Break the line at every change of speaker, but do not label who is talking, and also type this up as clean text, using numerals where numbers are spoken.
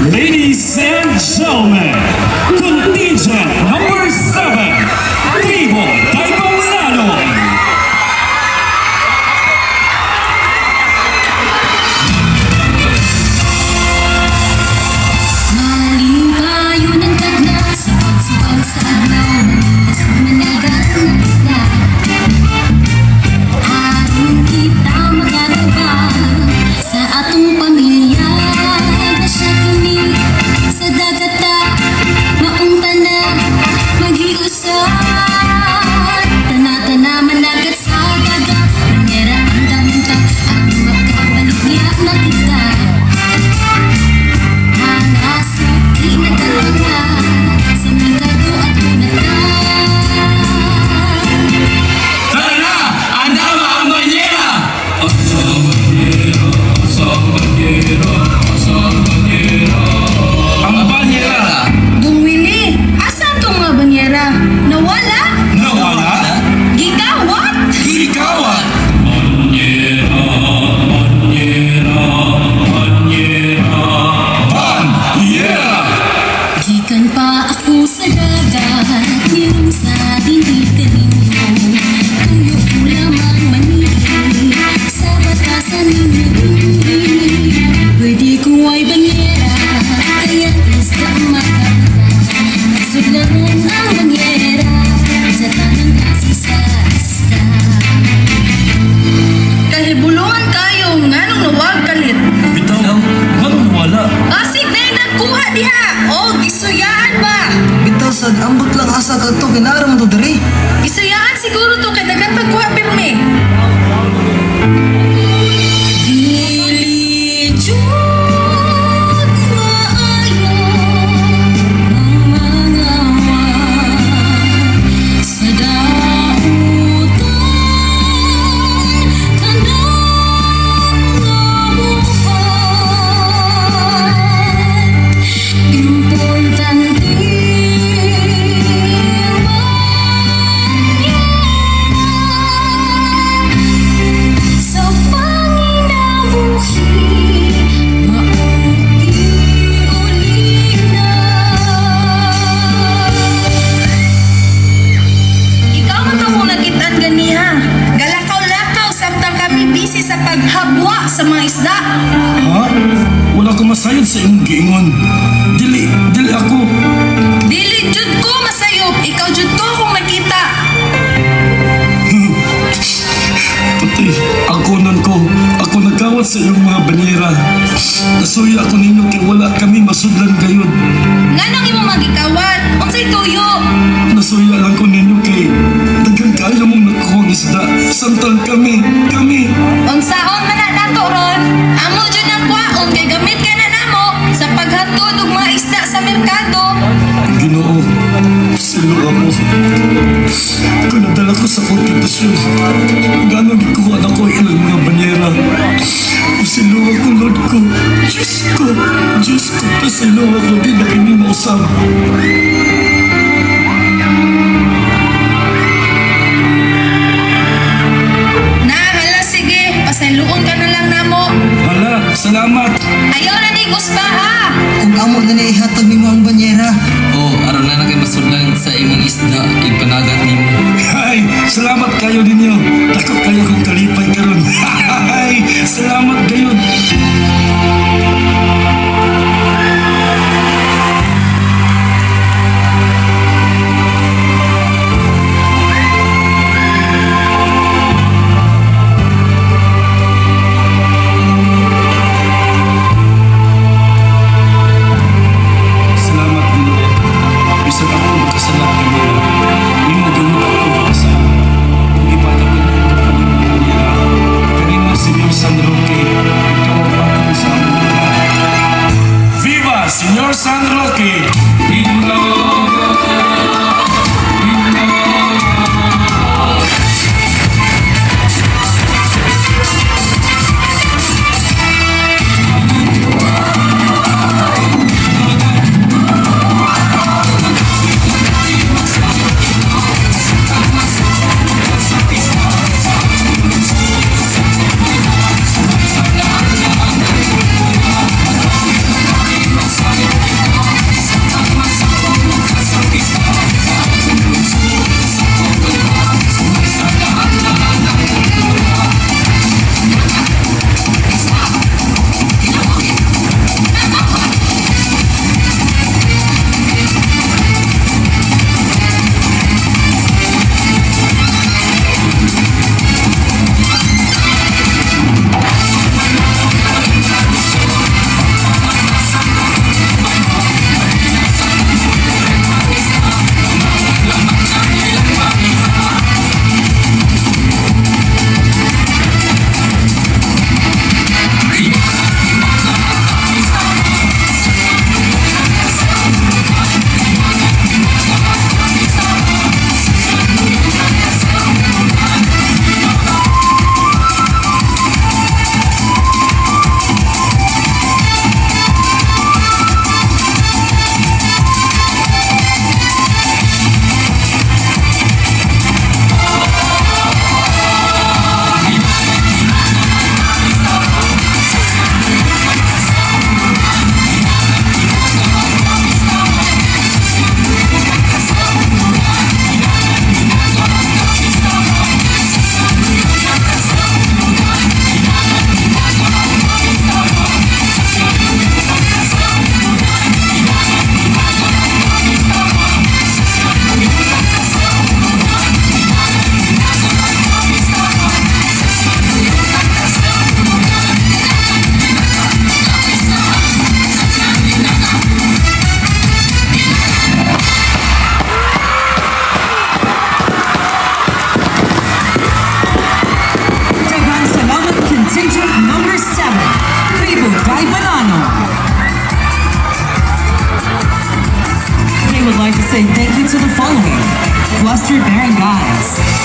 Ladies and gentlemen, contingent number 7, Tribo Taipaulano.
Malipayo ng tagna sa pagsubang sa araw, manigas na managal na kita. Aron kita magatubang sa atong pamilya. Nasya kini sa dagata, maungta na mag-iusap. Tana-tana managat sa dagat, mangyara ang damta, ang makabalik niya na kita. Gikan pa ako sa dagat, nilong sa dinig kaninyo. Tuyo ko lamang manili, sa batasan ninyo. Pwede ko ay banyera, kaya isda magkakala. Nagsudlanan ang banyera, sa tanang klase sa isda.
Kahibulungan kayo, nganong nawag kalit.
Bitaw, anong nawala?
Asig na yung nagkuha diha. O, gisuyaan ba?
Bitaw sad ambot lang asa ka to kinara mo to diri.
Gisuyaan siguro to kay dagan pagkuha pirme.
Dili jud maayo ang mangawa sa dautan kanang nabuhay. Importante sa panginabuhi, maong iulit na.
Ikaw man to kung nakitaan ganiha. Galakaw-lakaw samtang kami busy sa paghabwa sa mga isda.
Ha? Wala ko masayod sa iyong giingon. Dili ako.
Dili jud ko masayop, ikaw jud ko kung nakita.
Pati, ako nagkawat sa iyong mga banyera. Nasuya ako ninyo kay wala kami masudlan gayud.
Nganong imo magikawat? Unsay tuyo?
Nasuya lang ko ninyo kay dagang kaya mong nakuhang isda. Samtang kami.
Unsaon man na nato ron? Amo jud ang kwaon kay gamit ka na namo sa paghatod og mga isda sa merkado.
Ginoo, silo ako. Kung nadala ko sa kontribusyon, gano'ng gikuha na ko ilang mga banyera. Silo ako, Lord ko. Diyos ko, pasilo ako, di na kami mausap.
Hala sige, pasayloon ka na lang namo.
Hala, salamat.
Ayaw na ning usba ha.
Kung amo na ihatag nimo ang banyera.
Aron na kay masudlan sa imong isda ipanagat nimo.
Ay, salamat kayo ninyo. Takot kayo kung kalipay karon. Ay, salamat kayo. Salamat Ginoo. Bisan ako magkasalanan kanila. Imo gamit ako basa. Kung ipatak ko ng kanila. Kanina Senyor San Roque. Ikaw ang patang sa aming lahat. Viva Senyor San Roque!
say thank you to the following: Flustered Barangays,